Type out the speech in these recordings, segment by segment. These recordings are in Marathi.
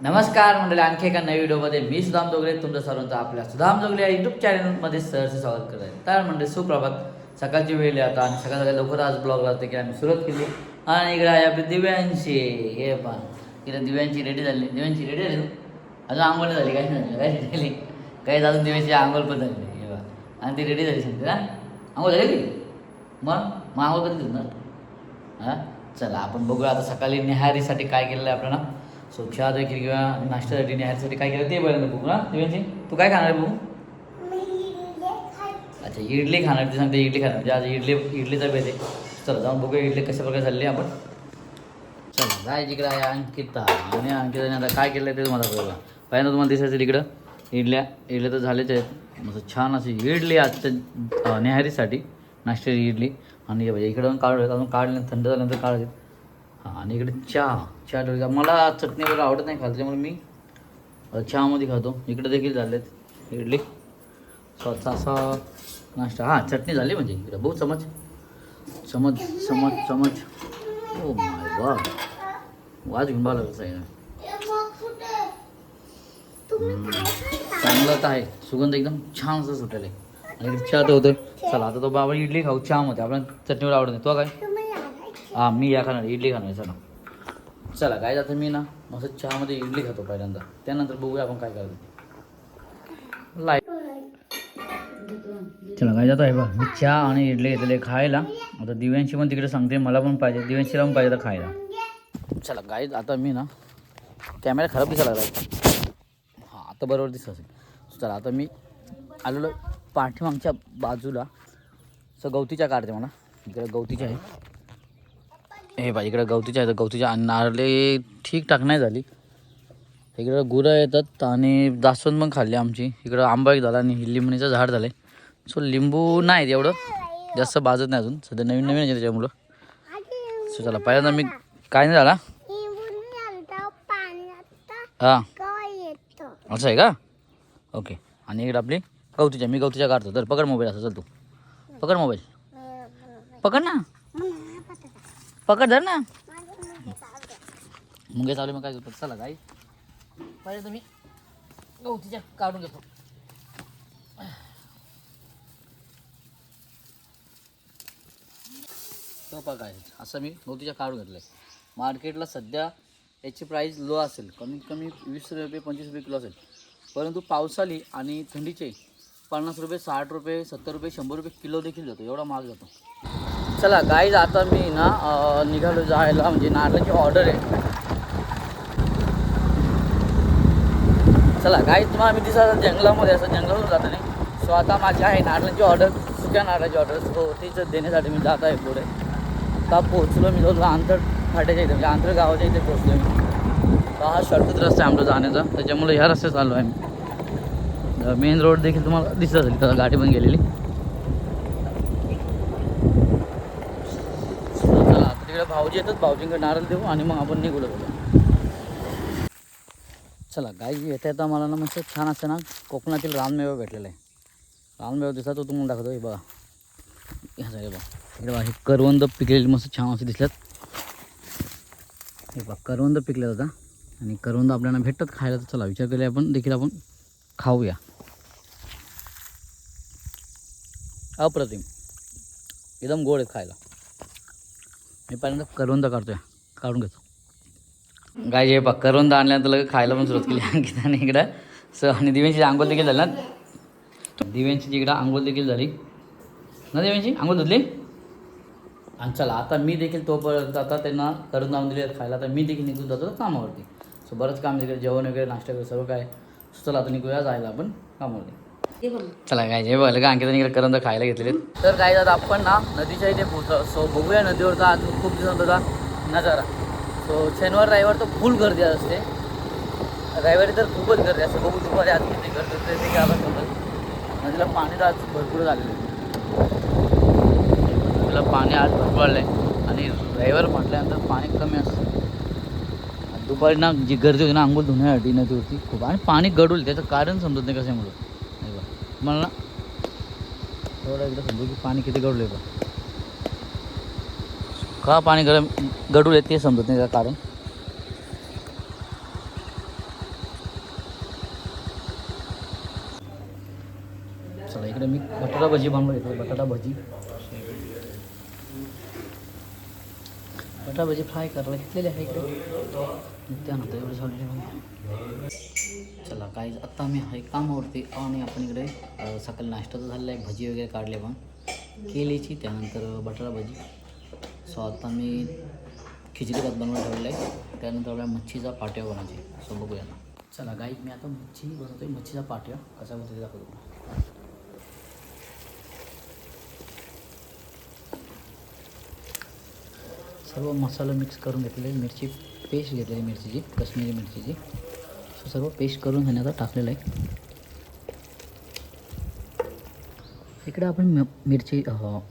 नमस्कार मंडळी, आणखी एका नवीन व्हिडिओमध्ये मी सुदाम जोगले तुमचं सर्वांचं आपल्या सुदाम जोगले या यूट्यूब चॅनलमध्ये सहर्ष स्वागत करत आहे. तर म्हणजे सुप्रभात, सकाळची वेळ आहे आता आणि सकाळी लवकर आज ब्लॉग लागते की आम्ही सुरुवात केली. आणि इकडे आहे आपली दिव्यांशी. हे पहा, इकडे दिव्यांची रेडी झाली. दिव्यांची रेडी झाली, अजून आंघोळ नाही झाली, काही नाही काय झाली, काही अजून दिव्यांची आंघोळ पण झाली. हे बा, आणि ती रेडी झाली सांगते ना. आंघोळ झाली ती मग आंघोळ कधी देत ना. हां, चला आपण बघूया आता सकाळी निहारीसाठी काय केलेलं आहे आपल्याला. सो चहा देखील किंवा नाश्त्यासाठी न्यायसाठी काय केलं ते बघायला बघू ना. दिव्यांशी तू काय खाणार आहे बघू. अच्छा, इडली खाणार. ती सांगते इडली खाणार, म्हणजे आज इडलीचा बेत आहे. चला जाऊन बघूया इडली कशा प्रकारे झाली आपण. चला जाय जिकडे आहे अंकिता. आणि अंकिताने आता काय केलं ते तुम्हाला बघा. पहिल्यांदा तुम्हाला दिसायचं तिकडं इडल्या तर झालेच आहेत. मस्त छान अशी इडली आजच्या न्याहारीसाठी, नाश्त्याची इडली. आणि इकडं अजून काढले, थंड झाल्यानंतर काढले. हां, आणि इकडे चहा ठेवली. मला चटणी वगैरे आवडत नाही खायला, त्यामुळे मी चहामध्ये खातो. इकडे देखील झालेत इडली. स्वतः असा नाश्ता. हां, चटणी झाली म्हणजे इकडे बहुत चमच. ओ माय गॉड, वाज घेऊन बाला कसं आहे. चांगलं तर आहे, सुगंध एकदम छान असं सुटेल आहे. आणि इकडे चहा तर होतोय. चला आता तो बाबा इडली खाऊ चहामध्ये, आपल्याला चटणीवर आवडत नाही. तो काय हां, मी या खाणार इडली खाणार. चला काय जातं मी ना मस्त चहामध्ये इडली खातो पहिल्यांदा, त्यानंतर बघूया आपण काय करतो. चला काय जातं आहे बा, मी चहा आणि इडली घेतलेले खायला. आता दिव्यांशी पण तिकडे सांगते मला पण पाहिजे, दिव्यांशीला पण पाहिजे तर खायला. चला गाईज आता मी ना, कॅमेरा खराब दिसायला लागला. हां, आता बरोबर दिसत असेल. चला आता मी आलेलो पाठीमागच्या बाजूला. गवतीच्या काढते मला, इकडे गवतीच्या आहे. हे बा इकडं गवतीच्या आहेत. गवतीच्या नारळे ठीकठाक नाही झाली. इकडं गुरं येतात आणि जास्वंद पण खाल्ली आमची. इकडं आंबा एक झाला आणि लिंबणीचं झाड झालं आहे. सो लिंबू नाही एवढं जास्त बाजत नाही अजून, सध्या नवीन आहे त्याच्यामुळं. सो चला पहिल्यांदा मी काय नाही झाला. हां, असं आहे का. ओके. आणि इकडं आपली मी गवतीच्या काढतो. तर पकड मोबाईल. असं चल तू पकड मोबाईल, पकड ना, पकड धर ना. मुंगे चालू मग काय करतो. चला गाई पाहिजे तुम्ही गवतीच्या काढून घेतो. तो बघा असं मी गवतीच्या काढून घेतलं आहे. मार्केटला सध्या याची प्राईस लो असेल, कमीत कमी 20 रुपये 25 रुपये किलो असेल. परंतु पावसाळी आणि थंडीचे 50 रुपये 60 रुपये 70 रुपये 100 रुपये किलो देखील जातो, एवढा महाग जातो. चला गाईज आता मी ना निघालो जायला, म्हणजे नारळाची ऑर्डर आहे. चला गाईज तुम्हाला मी दिसा जंगलामध्ये, असं जंगलातून जातं नाही. सो आता माझी आहे नारळाची ऑर्डर, सुक्या नारळाची ऑर्डर. सो तीच देण्यासाठी मी जात आहे पुढे. आता पोहोचलो मी जवळ आंतर फाट्याच्या इथे, म्हणजे आंतर गावाच्या इथे पोहोचलो मी. तर हा शॉर्टकट रस्ता आहे आमचा जाण्याचा, त्याच्यामुळे ह्या रस्त्यात चाललो आहे मी. मेन रोड देखील तुम्हाला दिसत असेल, तर गाडी पण गेलेली. चला आता तिकडे भाऊजी येतात, भाऊजींकडे नारळ देऊ आणि मग आपण निघू लागलो. चला गाई येता येता मला ना मस्त छान असं ना कोकणातील रानमेवा भेटलेला आहे. रानमेवा दिसला तो तुम्हाला दाखवतो. हे बघा, ह्या झाले बघा. इकडे बघा, हे करवंद पिकलेली मस्त छान असे दिसल्यात. हे बघा करवंद पिकले होता आणि करवंद आपल्याला भेटतात खायला. तर चला विचार केला आपण देखील आपण खाऊया. अप्रतिम, एकदम गोड आहेत खायला. मी पहिल्यांदा करवंद काढून घेतो. गाय जे बघ करवंद आणल्यानंतर लगेच खायला पण सुरुवात केली अंकिताने इकडं. आणि दिव्यांची आंघोळ देखील झाली ना. दिव्यांची इकडं आंघोळ देखील झाली ना. दिव्यांची आंघोळ धुतली. आणि चला आता मी देखील तोपर्यंत आता त्यांना करवंद आणून दिले खायला. तर मी देखील निघून जातो कामावरती. सो बरंच काम तिकडे, जेवण वगैरे नाश्ता वगैरे सर्व काय. चला आता निघूया जायला आपण कामावरती. चला काय जे बघलं का अंकिताने इकडे करवंद खायला घेतलेले. तर काय जात आपण ना नदीच्या इथे पोहोचलो. सो बघूया नदीवरचा आज खूप दिवसांचा नजारा. सो शनिवार रविवार तर फुल गर्दी असते. रविवारी तर खूपच गर्दी असते. बघू दुपारी आज किती गर्दी असते ते काय आपण समजत. नदीला पाणी तर आज भरपूर झालेलं आहे. नदीला पाणी आज भरपूर आलं आहे. आणि रविवार म्हटल्यानंतर पाणी कमी असतं. दुपारी ना जी गर्दी होती ना आंघोळ धुण्यासाठी नदीवरती खूप. आणि पाणी गडूल, त्याचं कारण समजत नाही कशामुळं. नाही बा मला ना एवढं एकदा समजू की पाणी किती गडूल आहे बा. का पाणी गडूल आहे ते समजत नाही त्याचं कारण. चला इकडे मी बटाटा भजी बनवून घेतो. बटाटा भजी फ्राय करायला घेतलेले आहे इकडे. त्यानंतर एवढं झालेलं. चला काही आत्ता मी आहे कामावरती आणि आपण इकडे सकाळी नाश्ता तर झालेला आहे. भजी वगैरे काढले पण केलीची. त्यानंतर बटाटा भजी. सो आता मी खिचडी भात बनवून ठेवलेला आहे. त्यानंतर आपल्या मच्छीचा पाट्या बनवायचे. सो बघूया ना. चला गाईज मी आता मच्छी बनवतो आहे. मच्छीचा पाट्या कसा बनवतो ते दाखवतो. सर्व मसाला मिक्स करून घेतलेले. मिरची पेस्ट घेतलेली मिरचीची, काश्मीरी मिरचीची. सो सर्व पेस्ट करून घेण्याचा टाकलेलं आहे. इकडे आपण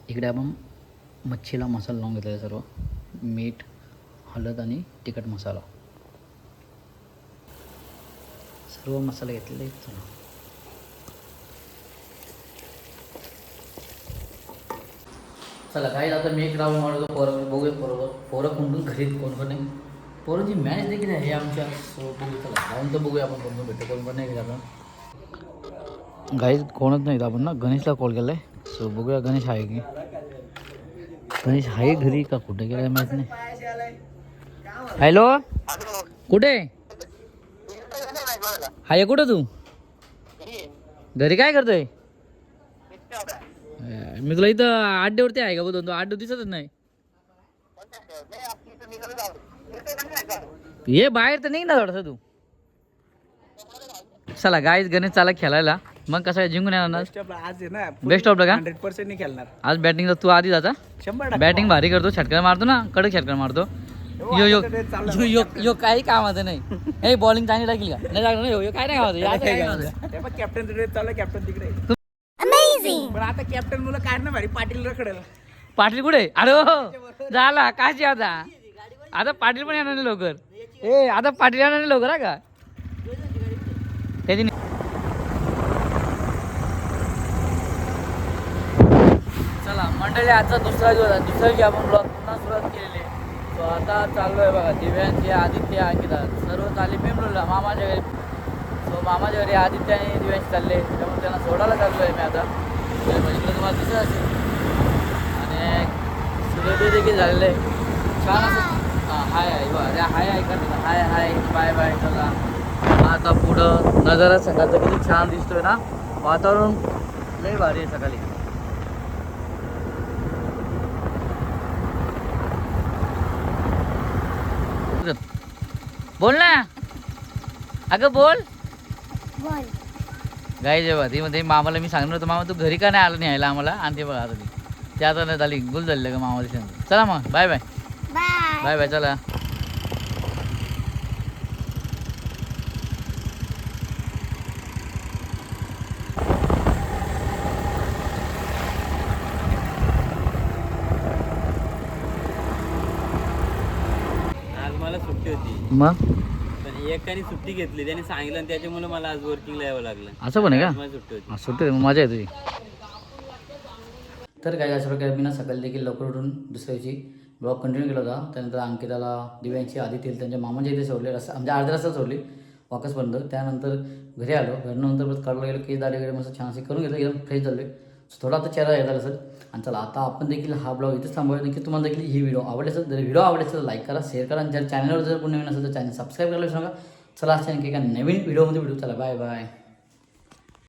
इकडे आपण मच्छीला मसाला लावून घेतलेला आहे. सर्व मीठ, हळद आणि तिखट मसाला सर्व मसाले घेतलेले आहेत. चला काही आता मी एक राऊंड मारतो. पोरं बघूया पोरं कोण घरी कोण नाही. पोरांची मॅच देखील आहे आमच्या. सो बघू चला जाऊन तर बघूया आपण कोण भेटतो कोण नाही घरी. आता गाईज कोणच नाही. आपण ना गणेशला कॉल केला आहे. सो बघूया गणेश आहे की. गणेश आहे घरी का कुठे गेला माहीत नाही. हॅलो कुठे हाय कुठं तू? घरी काय करतोय? मी तुला इथं आड्यावरती आहे का बोलतो. तो आड्डे दिसतच नाही. ये बाहेर तर नाही ना थोडंसं तू. चला गाईज गणेश चाला खेळायला. मग कसं जिंकून येणार ना आज ना बेस्ट ऑफला का 100% नाही खेळणार आज. बॅटिंगला तू आधी जाता. 100% बॅटिंग भारी करतो. छटका मारतो ना, कडक छटका मारतो. यो यो यो यो यो काही कामाचं नाही. हे बॉलिंग चांगली लागली का नाही लागलं ना. यो काय नाही कामाचं. कॅप्टन चालू कॅप्टन तिकडे. पण आता कॅप्टन मुलं काय ना भारी पाटील रखडेल. पाटील कुठे? अरे हो झाला काशी. आता पाटील पण येणार नाही लवकर. आता पाटील येणार नाही लवकर का त्याची. चला मंडळी आजचा दुसरा दिवस आहे. दुसऱ्या दिवशी आपण ब्लॉग पुन्हा सुरुवात केलेली आहे. सो आता चाललो आहे बघा. दिव्यांचे आदित्य अंकिता सर्व चालले पिंपळूरला मामाच्या घरी. सो मामाच्या घरी आदित्य आणि दिव्यांशी चालले. त्यामुळे त्यांना सोडायला चाललो आहे मी आता. म्हणजे तुम्हाला दिसत असेल. आणि सूर्योदय देखील झालेलं आहे. छान असं हाय हाय हाय हाय करतो. हाय हाय बाय बाय. चला आता पुढं नजारा सकाळचा किती छान दिसतोय ना. वातावरण लय भारी आहे सकाळी. बोल ना अगं बोल. गाई जेव्हा ती मध्ये मामाला मी सांगणार होतो मामा तू घरी का नाही आला नाही यायला आम्हाला. आणि ते बघा आता ती आता नाही झाली गुल झाली का मामा दिसत. चला मग बाय बाय बाय बाय. चला आज मला सुट्टी होती. मग एकाने सुट्टी घेतली त्याने सांगितलं आणि त्याच्यामुळे मला आज वर्किंगला यावं लागलं. असं पण आहे का? सुट्टी होती. सुट्टी मजा आहे तुझी. तर काय अशा प्रकारे मी ना सकाळी देखील लवकर उठून दुसऱ्या दिवशी ब्लॉग कंटिन्यू केला होता. त्यानंतर अंकिताला दिव्यांची आदित्य त्यांच्या मामाच्या इथे सोडले. म्हणजे अर्ध्या रस्ता सोडली वाकसपर्यंत. त्यानंतर घरी आलो. घरनंतर परत काढलं गेलं केस दाढी वगैरे मस्त छानसे करून घेतलं. एकदम फ्रेश झाले. थोडा आता चेहरा येत आला सर. आणि चला आता आपण देखील हा ब्लॉग इथेच थांबवूया. देखील तुम्हाला देखील ही व्हिडिओ आवडली असेल. जर व्हिडिओ आवडली असेल तर लाईक करा, शेअर करा. आणि जर चॅनलवर जर कोणी नवीन असेल तर चॅनल सबस्क्राईब करायला विसरू नका. चला अशा आणखी एका नवीन व्हिडिओमध्ये चला बाय बाय.